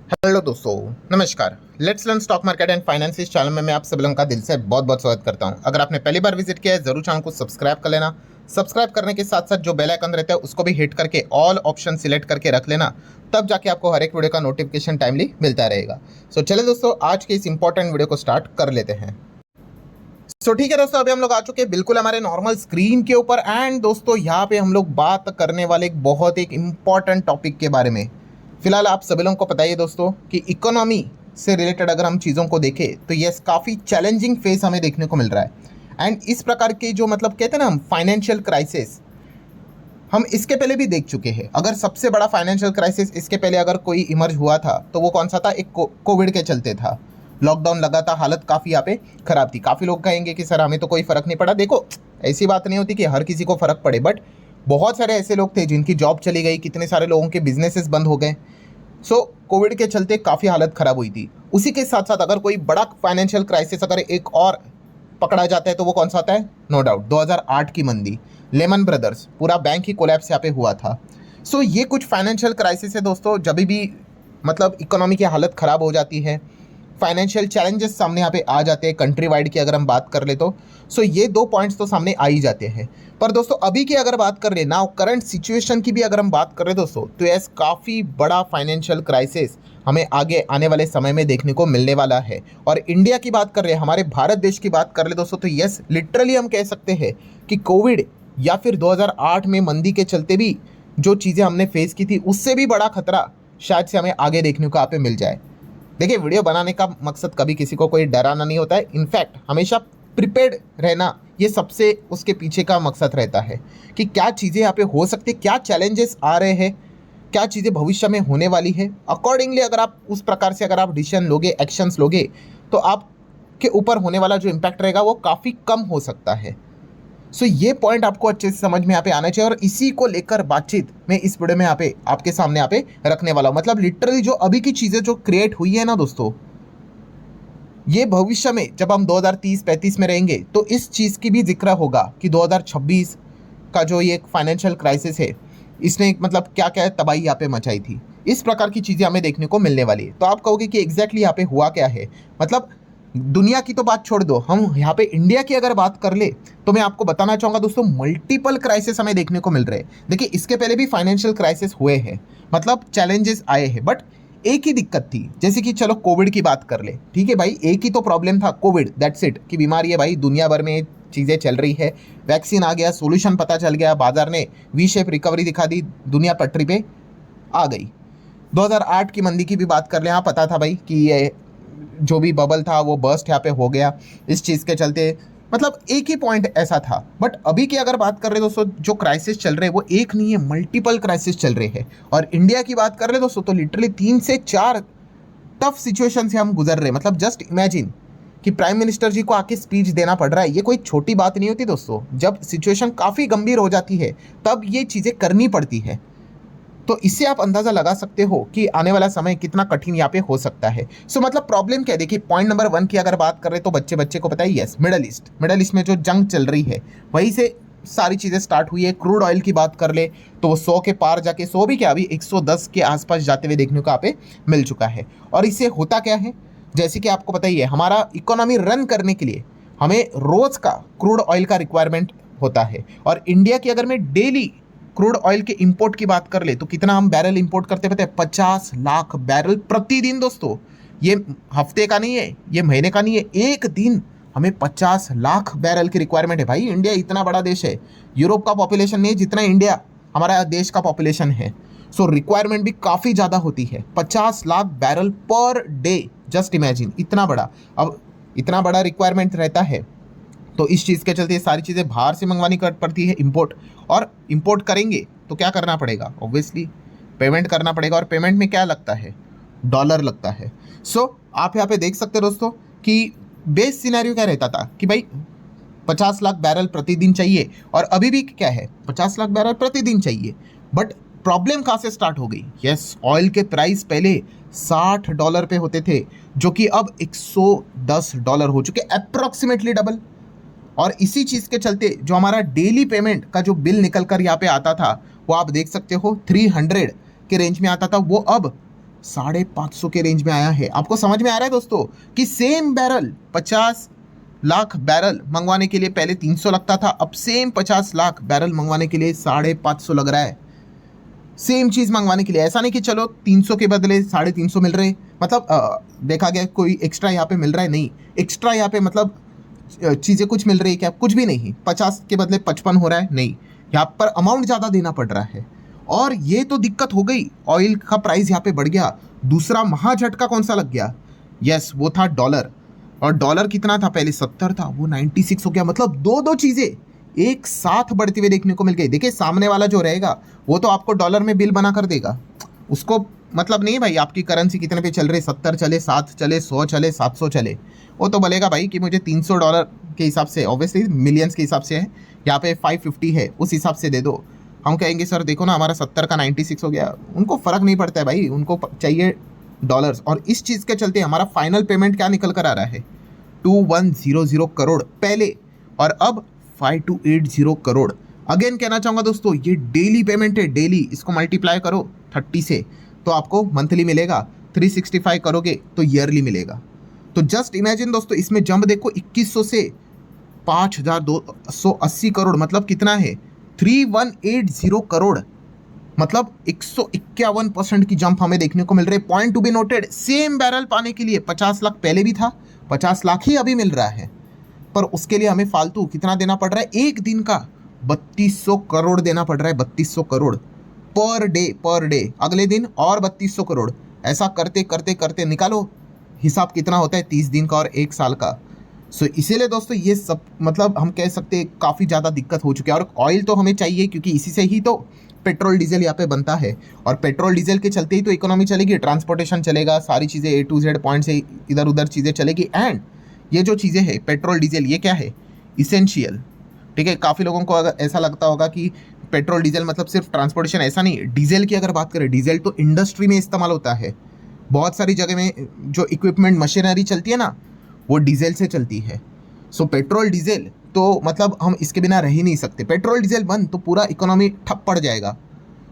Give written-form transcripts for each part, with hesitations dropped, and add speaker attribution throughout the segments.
Speaker 1: Hello दोस्तों, नमस्कार। Let's learn stock market and finance इस चैनल में मैं आप सभी लोगों का दिल से बहुत बहुत स्वागत करता हूं। अगर आपने पहली बार विजिट किया है जरूर चैनल को सब्सक्राइब कर लेना। सब्सक्राइब करने के साथ साथ जो बेल आइकन रहता है उसको भी हिट करके ऑल ऑप्शन सिलेक्ट करके रख लेना, तब जाके आपको हर एक वीडियो का नोटिफिकेशन टाइमली मिलता रहेगा। सो चले दोस्तों, आज के इस इंपॉर्टेंट वीडियो को स्टार्ट कर लेते हैं। ठीक है दोस्तों, अभी हम लोग आ चुके हैं बिल्कुल हमारे नॉर्मल स्क्रीन के ऊपर। एंड दोस्तों यहाँ पे हम लोग बात करने वाले एक इंपॉर्टेंट टॉपिक के बारे में। फिलहाल आप सभी लोगों को पता ही है दोस्तों कि इकोनॉमी से रिलेटेड अगर हम चीज़ों को देखें तो यस, काफ़ी चैलेंजिंग फेस हमें देखने को मिल रहा है। एंड इस प्रकार के जो मतलब कहते हैं ना हम फाइनेंशियल क्राइसिस, हम इसके पहले भी देख चुके हैं। अगर सबसे बड़ा फाइनेंशियल क्राइसिस इसके पहले अगर कोई इमर्ज हुआ था तो वो कौन सा था? एक कोविड के चलते था। लॉकडाउन लगा था, हालत काफ़ी यहाँ पे खराब थी। काफ़ी लोग कहेंगे कि सर हमें तो कोई फ़र्क नहीं पड़ा। देखो, ऐसी बात नहीं होती कि हर किसी को फ़र्क पड़े, बट बहुत सारे ऐसे लोग थे जिनकी जॉब चली गई, कितने सारे लोगों के बिजनेसेस बंद हो गए। कोविड के चलते काफ़ी हालत ख़राब हुई थी। उसी के साथ साथ अगर कोई बड़ा फाइनेंशियल क्राइसिस अगर एक और पकड़ा जाता है तो वो कौन सा आता है? नो डाउट 2008 की मंदी, लेमन ब्रदर्स, पूरा बैंक ही कोलैप्स यहाँ पे हुआ था। ये कुछ फाइनेंशियल क्राइसिस है दोस्तों, जब भी मतलब इकोनॉमी की हालत ख़राब हो जाती है, फाइनेंशियल चैलेंजेस सामने यहाँ पे आ जाते हैं कंट्री वाइड की अगर हम बात कर ले तो। ये दो पॉइंट्स तो सामने आ ही जाते हैं। पर दोस्तों अभी की अगर बात कर रहे ना, करंट सिचुएशन की भी अगर हम बात कर रहे दोस्तों, तो यस, काफ़ी बड़ा फाइनेंशियल क्राइसिस हमें आगे आने वाले समय में देखने को मिलने वाला है। और इंडिया की बात कर रहे हैं, हमारे भारत देश की बात कर ले दोस्तों, तो यस, लिटरली हम कह सकते हैं कि कोविड या फिर 2008 में मंदी के चलते भी जो चीज़ें हमने फेस की थी, उससे भी बड़ा खतरा शायद से हमें आगे देखने को यहाँ पे मिल जाए। देखिए, वीडियो बनाने का मकसद कभी किसी को कोई डराना नहीं होता है। इनफैक्ट हमेशा प्रिपेयर्ड रहना, ये सबसे उसके पीछे का मकसद रहता है कि क्या चीज़ें यहाँ पे हो सकती है, क्या चैलेंजेस आ रहे हैं, क्या चीज़ें भविष्य में होने वाली है। अकॉर्डिंगली अगर आप उस प्रकार से अगर आप डिसीजन लोगे, एक्शंस लोगे, तो आपके ऊपर होने वाला जो इम्पैक्ट रहेगा वो काफ़ी कम हो सकता है। ये पॉइंट आपको अच्छे से समझ में यहाँ पे आना चाहिए, और इसी को लेकर बातचीत मैं इस वीडियो में यहाँ पे आपके सामने यहाँ पे रखने वाला हूँ। मतलब लिटरली जो अभी की चीज़ें जो क्रिएट हुई है ना दोस्तों, ये भविष्य में जब हम 2030-35 में रहेंगे तो इस चीज़ की भी जिक्र होगा कि 2026 का जो ये फाइनेंशियल क्राइसिस है, इसने मतलब क्या क्या तबाही यहाँ पे मचाई थी। इस प्रकार की चीज़ें हमें देखने को मिलने वाली है। तो आप कहोगे कि एग्जैक्टली यहाँ पे हुआ क्या है। मतलब दुनिया की तो बात छोड़ दो, हम यहाँ पे इंडिया की अगर बात कर ले तो मैं आपको बताना चाहूँगा दोस्तों, मल्टीपल क्राइसिस हमें देखने को मिल रहे हैं। देखिए, इसके पहले भी फाइनेंशियल क्राइसिस हुए हैं, मतलब चैलेंजेस आए हैं, बट एक ही दिक्कत थी। जैसे कि चलो कोविड की बात कर ले, ठीक है भाई, एक ही तो प्रॉब्लम था, कोविड, दैट्स इट, कि बीमारी है भाई, दुनिया भर में चीज़ें चल रही है, वैक्सीन आ गया, सोल्यूशन पता चल गया, बाजार ने वी शेप रिकवरी दिखा दी, दुनिया पटरी पे आ गई। 2008 की मंदी की भी बात कर ले, हाँ पता था भाई कि ये जो भी बबल था वो बर्स्ट यहाँ पे हो गया इस चीज़ के चलते। मतलब एक ही पॉइंट ऐसा था। बट अभी की अगर बात कर रहे दोस्तों, जो क्राइसिस चल रहे हैं वो एक नहीं है, मल्टीपल क्राइसिस चल रहे हैं। और इंडिया की बात कर रहे दोस्तों तो लिटरली 3 से 4 टफ सिचुएशन से हम गुजर रहे हैं। मतलब जस्ट इमेजिन कि प्राइम मिनिस्टर जी को आके स्पीच देना पड़ रहा है, ये कोई छोटी बात नहीं होती दोस्तों। जब सिचुएशन काफ़ी गंभीर हो जाती है तब ये चीज़ें करनी पड़ती है। तो इससे आप अंदाज़ा लगा सकते हो कि आने वाला समय कितना कठिन यहाँ पे हो सकता है। मतलब प्रॉब्लम क्या है, देखिए पॉइंट नंबर 1 की अगर बात करें तो बच्चे को पता है, यस, मिडल ईस्ट में जो जंग चल रही है वहीं से सारी चीज़ें स्टार्ट हुई है। क्रूड ऑयल की बात कर ले तो वो 100 के पार जाके, 100 भी क्या, अभी 110 के आसपास जाते हुए देखने को यहाँ पे मिल चुका है। और इससे होता क्या है, जैसे कि आपको पता ही है, हमारा इकोनॉमी रन करने के लिए हमें रोज़ का क्रूड ऑयल का रिक्वायरमेंट होता है। और इंडिया की अगर मैं डेली क्रूड ऑयल के इंपोर्ट की बात कर ले तो कितना हम बैरल इंपोर्ट करते पता है? 50 लाख बैरल प्रतिदिन दोस्तों। ये हफ्ते का नहीं है, ये महीने का नहीं है, एक दिन हमें 50 लाख बैरल की रिक्वायरमेंट है। भाई इंडिया इतना बड़ा देश है, यूरोप का पॉपुलेशन नहीं है जितना इंडिया हमारा देश का पॉपुलेशन है। रिक्वायरमेंट भी काफ़ी ज़्यादा होती है, 50 lakh barrel per day. Just imagine, इतना बड़ा, अब इतना बड़ा रिक्वायरमेंट रहता है तो इस चीज़ के चलते सारी चीज़ें बाहर से मंगवानी पड़ती है, इंपोर्ट। और इंपोर्ट करेंगे तो क्या करना पड़ेगा? ऑब्वियसली पेमेंट करना पड़ेगा। और पेमेंट में क्या लगता है? डॉलर लगता है। आप यहाँ पे देख सकते हो दोस्तों कि बेस सिनेरियो क्या रहता था कि भाई 50 लाख बैरल प्रतिदिन चाहिए, और अभी भी क्या है, 50 लाख बैरल प्रतिदिन चाहिए। बट प्रॉब्लम कहाँ से स्टार्ट हो गई? यस, ऑयल के प्राइस पहले $60 पे होते थे, जो कि अब $110 हो चुके, अप्रॉक्सीमेटली डबल। और इसी चीज़ के चलते जो हमारा डेली पेमेंट का जो बिल निकल कर यहाँ पे आता था, वो आप देख सकते हो 300 के रेंज में आता था, वो अब 550 के रेंज में आया है। आपको समझ में आ रहा है दोस्तों कि सेम बैरल 50 लाख बैरल मंगवाने के लिए पहले 300 लगता था, अब सेम 50 लाख बैरल मंगवाने के लिए 550 लग रहा है। सेम चीज़ मंगवाने के लिए ऐसा नहीं कि चलो 300 के बदले 350 मिल रहे, मतलब देखा गया कोई एक्स्ट्रा यहाँ पे मिल रहा है, नहीं एक्स्ट्रा यहाँ पे मतलब चीज़ें कुछ मिल रही है क्या? कुछ भी नहीं। 50 के बदले 55 हो रहा है, नहीं, यहाँ पर अमाउंट ज़्यादा देना पड़ रहा है। और ये तो दिक्कत हो गई, ऑयल का प्राइस यहाँ पे बढ़ गया। दूसरा महा झटका कौन सा लग गया? यस, वो था डॉलर। और डॉलर कितना था? पहले 70 था, वो 96 हो गया। मतलब दो चीज़ें एक साथ बढ़ती हुई देखने को मिल गई। देखिए सामने वाला जो रहेगा वो तो आपको डॉलर में बिल बना कर देगा, उसको मतलब नहीं भाई आपकी करेंसी कितने पे चल रही, 70 चले, 7 चले, 100 चले, 700 चले, वो तो बोलेगा भाई कि मुझे $300 के हिसाब से, ऑब्वियसली मिलियंस के हिसाब से है, यहाँ पे 550 है, उस हिसाब से दे दो। हम कहेंगे सर देखो ना हमारा 70 का 96 हो गया। उनको फ़र्क नहीं पड़ता है भाई, उनको चाहिए डॉलर्स। और इस चीज़ के चलते हमारा फाइनल पेमेंट क्या निकल कर आ रहा है? 2100 करोड़ पहले, और अब 5280 करोड़। अगेन कहना चाहूँगा दोस्तों, ये डेली पेमेंट है, डेली। इसको मल्टीप्लाई करो 30 से तो आपको मंथली मिलेगा, 365 करोगे तो ईयरली मिलेगा। तो जस्ट इमेजिन दोस्तों, इसमें जंप देखो 2100 से 5280 करोड़, मतलब कितना है? 3180 करोड़, मतलब 151% की जंप हमें देखने को मिल रही है। Point to be noted, same barrel पाने के लिए 50 लाख पहले भी था, 50 लाख ही अभी मिल रहा है, पर उसके लिए हमें फालतू कितना देना पड़ रहा है? एक दिन का 3200 करोड़ देना पड़ रहा है, 3200 करोड़ पर डे। अगले दिन और 3200 करोड़। ऐसा करते करते करते निकालो हिसाब कितना होता है 30 दिन का और 1 साल का। सो इसीलिए दोस्तों ये सब मतलब हम कह सकते हैं काफ़ी ज़्यादा दिक्कत हो चुकी है। और ऑयल तो हमें चाहिए, क्योंकि इसी से ही तो पेट्रोल डीजल यहाँ पे बनता है, और पेट्रोल डीजल के चलते ही तो इकोनॉमी चलेगी, ट्रांसपोर्टेशन चलेगा, सारी चीज़ें A to Z पॉइंट से इधर उधर चीज़ें चलेगी। एंड ये जो चीज़ें हैं पेट्रोल डीजल, ये क्या है? इसेंशियल। ठीक है, काफ़ी लोगों को अगर ऐसा लगता होगा कि पेट्रोल डीजल मतलब सिर्फ ट्रांसपोर्टेशन, ऐसा नहीं। डीजल की अगर बात करें, डीजल तो इंडस्ट्री में इस्तेमाल होता है, बहुत सारी जगह में जो इक्विपमेंट मशीनरी चलती है ना, वो डीजल से चलती है। सो पेट्रोल डीजल तो मतलब हम इसके बिना रह ही नहीं सकते। पेट्रोल डीजल बंद तो पूरा इकोनॉमी ठप पड़ जाएगा।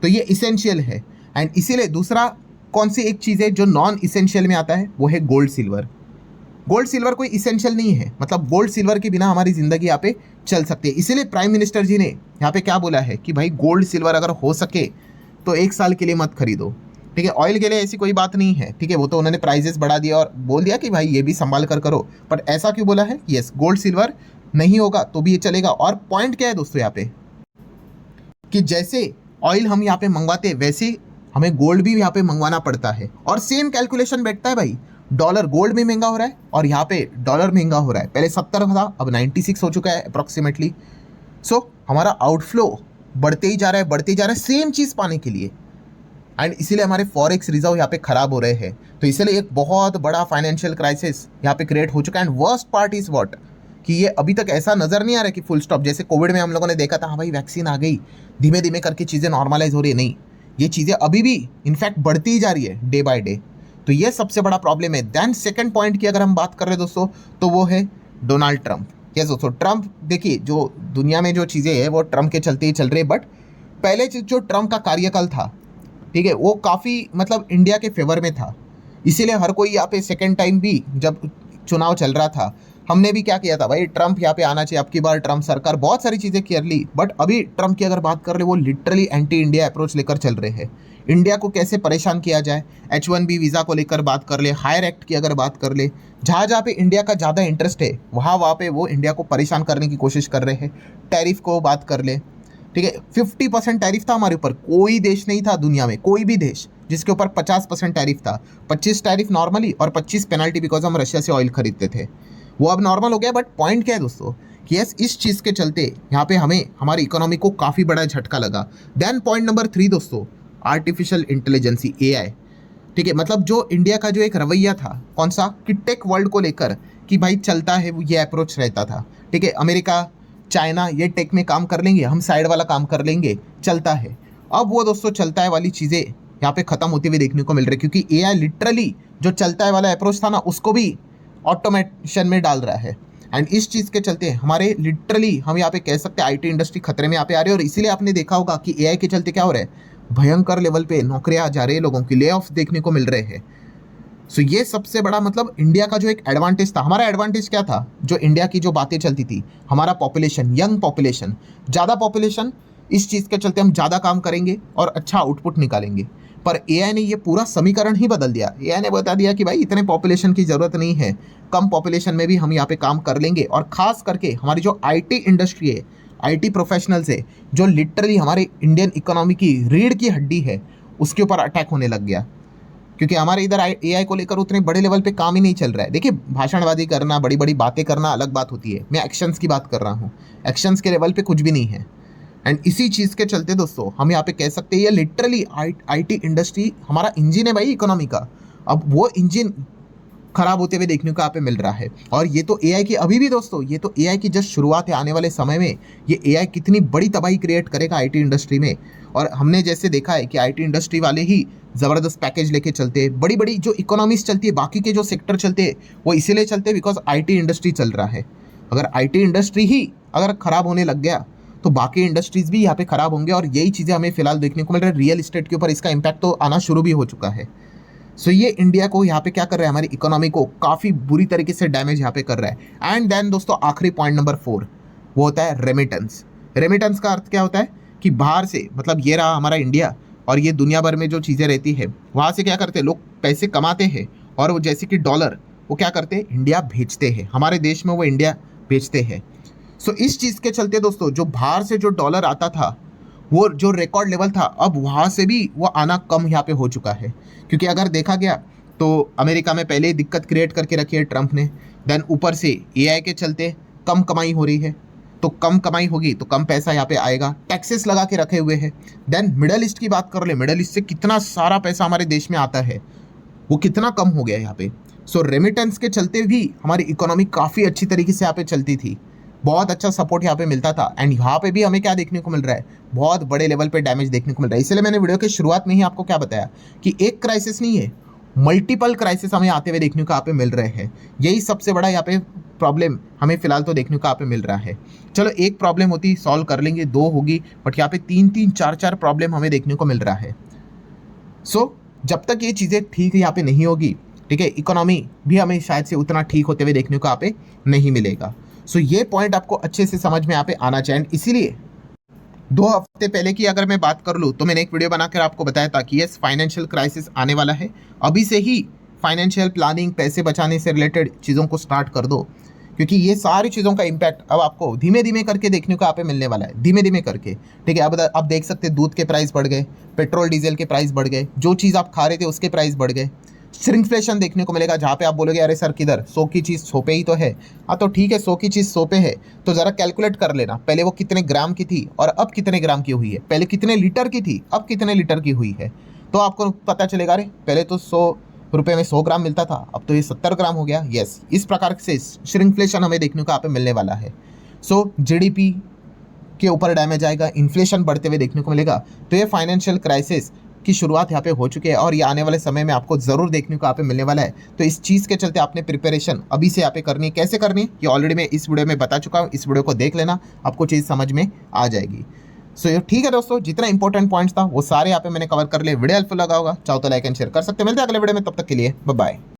Speaker 1: तो ये इसेंशियल है। एंड इसीलिए दूसरा कौन सी एक चीज़ है जो नॉन इसेंशियल में आता है? वो है गोल्ड सिल्वर। गोल्ड सिल्वर कोई इसेंशियल नहीं है, मतलब गोल्ड सिल्वर के बिना हमारी ज़िंदगी यहाँ पे चल सकती है। इसीलिए प्राइम मिनिस्टर जी ने यहाँ पे क्या बोला है कि भाई गोल्ड सिल्वर अगर हो सके तो 1 साल के लिए मत खरीदो। ठीक है, ऑयल के लिए ऐसी कोई बात नहीं है। ठीक है, वो तो उन्होंने प्राइजेस बढ़ा दिया और बोल दिया कि भाई ये भी संभाल कर करो, बट ऐसा क्यों बोला है? यस, गोल्ड सिल्वर नहीं होगा तो भी ये चलेगा। और पॉइंट क्या है दोस्तों यहाँ पे, कि जैसे ऑयल हम यहाँ पे मंगवाते हैं वैसे हमें गोल्ड भी यहाँ पे मंगवाना पड़ता है, और सेम कैलकुलेशन बैठता है भाई। डॉलर गोल्ड में महंगा हो रहा है और यहाँ पे डॉलर महंगा हो रहा है। पहले 70 था, अब 96 हो चुका है अप्रॉक्सीमेटली। सो हमारा आउटफ्लो बढ़ते ही जा रहा है सेम चीज़ पाने के लिए। एंड इसीलिए हमारे फॉरेक्स रिजर्व यहाँ पे ख़राब हो रहे हैं। तो इसीलिए एक बहुत बड़ा फाइनेंशियल क्राइसिस यहाँ पे क्रिएट हो चुका है। And worst part is what, कि ये अभी तक ऐसा नज़र नहीं आ रहा है कि फुल स्टॉप। जैसे कोविड में हम लोगों ने देखा था, हाँ भाई वैक्सीन आ गई, धीमे धीमे करके चीज़ें नॉर्मलाइज हो रही है। नहीं, ये चीज़ें अभी भी इनफैक्ट बढ़ती ही जा रही है डे बाय डे। तो ये सबसे बड़ा प्रॉब्लम है। देन सेकंड पॉइंट की अगर हम बात कर रहे हैं दोस्तों, तो वो है डोनाल्ड ट्रंप। यस दोस्तों, ट्रंप देखिए जो दुनिया में जो चीज़ें हैं वो ट्रंप के चलते ही चल रही है। बट पहले जो ट्रंप का कार्यकाल था, ठीक है, वो काफ़ी मतलब इंडिया के फेवर में था। इसीलिए हर कोई यहाँ पे सेकेंड टाइम भी जब चुनाव चल रहा था, हमने भी क्या किया था भाई, ट्रंप यहाँ पे आना चाहिए, अब की बार ट्रंप सरकार, बहुत सारी चीज़ें कर ली। बट अभी ट्रंप की अगर बात कर रहे, वो लिटरली एंटी इंडिया अप्रोच लेकर चल रहे हैं। इंडिया को कैसे परेशान किया जाए, H1B वीज़ा को लेकर बात कर ले, हायर एक्ट की अगर बात कर ले, जहाँ जहाँ पे इंडिया का ज़्यादा इंटरेस्ट है वहाँ पे वो इंडिया को परेशान करने की कोशिश कर रहे हैं। टैरिफ को बात कर ले, ठीक है, 50% टैरिफ था हमारे ऊपर। कोई देश नहीं था दुनिया में, कोई भी देश जिसके ऊपर 50% टैरिफ था। 25 टैरिफ नॉर्मली और 25 पेनल्टी बिकॉज हम रशिया से ऑयल खरीदते थे। वो अब नॉर्मल हो गया। बट पॉइंट क्या है दोस्तों, कि यस इस चीज़ के चलते यहाँ पे हमें हमारी इकोनॉमी को काफ़ी बड़ा झटका लगा। देन पॉइंट नंबर 3 दोस्तों, आर्टिफिशियल इंटेलिजेंसी, AI। ठीक है, मतलब जो इंडिया का जो एक रवैया था, कौन सा, कि टेक वर्ल्ड को लेकर कि भाई चलता है, वो ये अप्रोच रहता था। ठीक है, अमेरिका चाइना ये टेक में काम कर लेंगे, हम साइड वाला काम कर लेंगे, चलता है। अब वो दोस्तों चलता है वाली चीज़ें यहाँ पे ख़त्म होती हुई देखने को मिल रही है, क्योंकि AI लिटरली जो चलता है वाला अप्रोच था ना, उसको भी ऑटोमेशन में डाल रहा है। एंड इस चीज़ के चलते हमारे लिटरली हम यहाँ पे कह सकते हैं IT इंडस्ट्री खतरे में यहाँ पे आ रही है। और इसीलिए आपने देखा होगा कि AI के चलते क्या हो रहा है, भयंकर लेवल पे नौकरियां जा रही है, लोगों की ले ऑफ देखने को मिल रहे हैं। सो ये सबसे बड़ा मतलब इंडिया का जो एक एडवांटेज था, हमारा एडवांटेज क्या था, जो इंडिया की जो बातें चलती थी, हमारा पॉपुलेशन, यंग पॉपुलेशन, ज़्यादा पॉपुलेशन, इस चीज़ के चलते हम ज़्यादा काम करेंगे और अच्छा आउटपुट निकालेंगे। पर एआई ने ये पूरा समीकरण ही बदल दिया। एआई ने बता दिया कि भाई इतने पॉपुलेशन की ज़रूरत नहीं है, कम पॉपुलेशन में भी हम यहाँ पे काम कर लेंगे। और ख़ास करके हमारी जो आईटी इंडस्ट्री है, आईटी प्रोफेशनल्स है, जो लिटरली हमारे इंडियन इकोनॉमी की रीढ़ की हड्डी है, उसके ऊपर अटैक होने लग गया। क्योंकि हमारे इधर एआई को लेकर उतने बड़े लेवल पे काम ही नहीं चल रहा है। देखिए, भाषणबाजी करना, बड़ी बड़ी बातें करना अलग बात होती है, मैं एक्शंस की बात कर रहा हूँ। एक्शंस के लेवल पे कुछ भी नहीं है। एंड इसी चीज़ के चलते दोस्तों हम यहाँ पे कह सकते हैं ये लिटरली आईटी इंडस्ट्री हमारा इंजन है भाई इकोनॉमी का। अब वो इंजन खराब होते हुए देखने को यहाँ पे मिल रहा है। और ये तो एआई की अभी भी दोस्तों, ये तो एआई की जस्ट शुरुआत है। आने वाले समय में ये एआई कितनी बड़ी तबाही क्रिएट करेगा आईटी इंडस्ट्री में। और हमने जैसे देखा है कि आईटी इंडस्ट्री वाले ही ज़बरदस्त पैकेज लेके चलते हैं। बड़ी बड़ी जो इकोनॉमीज चलती है, बाकी के जो सेक्टर चलते हैं, वो इसीलिए चलते हैं बिकॉज आईटी इंडस्ट्री चल रहा है। अगर आईटी इंडस्ट्री ही अगर खराब होने लग गया तो बाकी इंडस्ट्रीज भी यहाँ पे खराब होंगे। और यही चीज़ें हमें फिलहाल देखने को मिल रहा है। रियल इस्टेट के ऊपर इसका इम्पैक्ट तो आना शुरू भी हो चुका है। सो ये इंडिया को यहाँ पे क्या कर रहा है, हमारी इकोनॉमी को काफ़ी बुरी तरीके से डैमेज यहाँ पे कर रहा है। एंड देन दोस्तों आखिरी पॉइंट नंबर 4 वो होता है रेमिटेंस। रेमिटेंस का अर्थ क्या होता है कि बाहर से, मतलब ये रहा हमारा इंडिया और ये दुनिया भर में जो चीज़ें रहती है, वहाँ से क्या करते हैं लोग, पैसे कमाते हैं और वो जैसे कि डॉलर, वो क्या करते हैं इंडिया भेजते हैं, हमारे देश में वो इंडिया भेजते हैं। सो इस चीज़ के चलते दोस्तों जो बाहर से जो डॉलर आता था, वो जो रिकॉर्ड लेवल था, अब वहाँ से भी वो आना कम यहाँ पे हो चुका है। क्योंकि अगर देखा गया तो अमेरिका में पहले ही दिक्कत क्रिएट करके रखी है ट्रंप ने। देन ऊपर से एआई के चलते कम कमाई हो रही है, तो कम कमाई होगी तो कम पैसा यहाँ पे आएगा, टैक्सेस लगा के रखे हुए हैं। देन मिडल ईस्ट की बात कर ले, मिडल ईस्ट से कितना सारा पैसा हमारे देश में आता है, वो कितना कम हो गया यहाँ पे। सो रेमिटेंस के चलते भी हमारी इकोनॉमी काफ़ी अच्छी तरीके से यहाँ पे चलती थी, बहुत अच्छा सपोर्ट यहाँ पे मिलता था। एंड यहाँ पे भी हमें क्या देखने को मिल रहा है, बहुत बड़े लेवल पे डैमेज देखने को मिल रहा है। इसलिए मैंने वीडियो के शुरुआत में ही आपको क्या बताया कि एक क्राइसिस नहीं है, मल्टीपल क्राइसिस हमें आते हुए देखने को यहाँ पे मिल रहे हैं। यही सबसे बड़ा यहाँ पे प्रॉब्लम हमें फिलहाल तो देखने को यहाँ पे मिल रहा है। चलो एक प्रॉब्लम होती सॉल्व कर लेंगे, 2 होगी, बट यहाँ पे 3-3, 4-4 प्रॉब्लम हमें देखने को मिल रहा है। सो जब तक ये चीज़ें ठीक यहाँ पे नहीं होगी, ठीक है, इकोनॉमी भी हमें शायद से उतना ठीक होते हुए देखने को यहाँ पे नहीं मिलेगा। सो ये पॉइंट आपको अच्छे से समझ में यहाँ पे आना चाहिए। इसीलिए 2 हफ्ते पहले की अगर मैं बात कर लूँ तो मैंने एक वीडियो बनाकर आपको बताया था कि यस फाइनेंशियल क्राइसिस आने वाला है, अभी से ही फाइनेंशियल प्लानिंग, पैसे बचाने से रिलेटेड चीज़ों को स्टार्ट कर दो। क्योंकि ये सारी चीज़ों का इम्पैक्ट अब आपको धीमे धीमे करके देखने को यहाँ पे मिलने वाला है, धीमे धीमे करके, ठीक है। अब देख सकते हैं दूध के प्राइस बढ़ गए, पेट्रोल डीजल के प्राइस बढ़ गए, जो चीज़ आप खा रहे थे उसके प्राइस बढ़ गए। श्रिंकफ्लेशन देखने को मिलेगा, जहाँ पे आप बोलोगे अरे सर किधर, 100 की चीज़ 100 पे ही तो है। हाँ तो ठीक है, 100 की चीज़ 100 पे है तो ज़रा कैलकुलेट कर लेना, पहले वो कितने ग्राम की थी और अब कितने ग्राम की हुई है, पहले कितने लीटर की थी अब कितने लीटर की हुई है, तो आपको पता चलेगा अरे पहले तो 100 रुपये में 100 ग्राम मिलता था, अब तो ये 70 ग्राम हो गया। यस, इस प्रकार से श्रिंकफ्लेशन हमें देखने को यहाँ पे मिलने वाला है। सो जीडीपी के ऊपर डैमेज आएगा, इन्फ्लेशन बढ़ते हुए देखने को मिलेगा। तो ये फाइनेंशियल क्राइसिस की शुरुआत यहाँ पे हो चुकी है और ये आने वाले समय में आपको ज़रूर देखने को यहाँ पे मिलने वाला है। तो इस चीज़ के चलते आपने प्रिपरेशन अभी से यहाँ पे करनी है। कैसे करनी है ये ऑलरेडी मैं इस वीडियो में बता चुका हूँ, इस वीडियो को देख लेना, आपको चीज़ समझ में आ जाएगी। सो ये ठीक है दोस्तों, जितना इंपॉर्टेंट पॉइंट्स था वो सारे यहाँ पे मैंने कवर कर लिए। वीडियो हेल्पफुल लगा होगा, चाहो तो लाइक एंड शेयर कर सकते हैं। मिलते हैं अगले वीडियो में, तब तक के लिए बाय बाय।